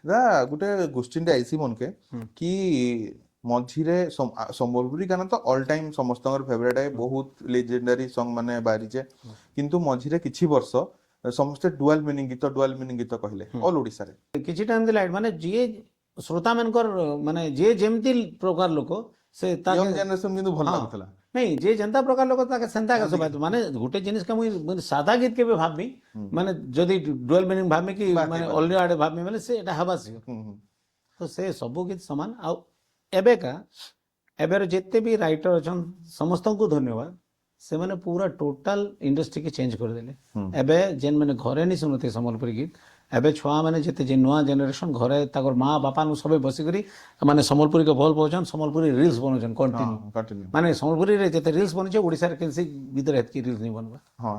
ନା ଗୋଟେ କ୍ୱେଶ୍ଚିନ୍ ଟେ ଆଇସି ମନକେ କି ମଝିରେ ସମ୍ବଲପୁରୀ ଗାନା ତ ଅଲ୍ ଟାଇମ୍ ସମସ୍ତଙ୍କର ଫେଭରେଟ୍ है ବହୁତ ଲେଜେଣ୍ଡାରୀ ସଙ୍ଗ ମାନେ ବାହାରିଛେ କିନ୍ତୁ ମଝିରେ କିଛି ବର୍ଷ ସମସ୍ତେ ଡୁଆଲ ମିନିଂ ଗୀତ କହିଲେ ଅଲ୍ ଓଡ଼ିଶାରେ किसी टाइम लाइट माने जी श्रोता मनकर माने जे जेमती प्रकार लोक से ୟଙ୍ଗ ଜେନେରେସନ କିନ୍ତୁ ଭଲ ଲାଗୁଥିଲା नहीं जे जनता प्रकार लोक ताके सेंता का सब माने गोटे जिनिस का मुई सादा गीत के भी भाबमी माने जदी डुअल मीनिंग भाबमी कि माने ऑलरेडी आडे भाबमी माने से एटा हबा से तो से सब गीत समान आ एबे का एबेर जेते भी राइटर अछन समस्त को धन्यवाद से माने पूरा टोटल इंडस्ट्री के चेंज कर देले एबे जेन माने घरे नहीं सुनते संबलपुरी गीत एबे छुआ माने जेते जे नुआ जनरेशन घरे ताकर माँ बापा नु सबे बसी करी माने संबलपुरी के भल पाउछन संबलपुरी रील्स बनउछन कंटिन्यू कंटिन्यू माने संबलपुरी रे जेते रील्स बनछे ओडिसा रे केनसी भीतर एतकी रील्स नहीं बनबा हां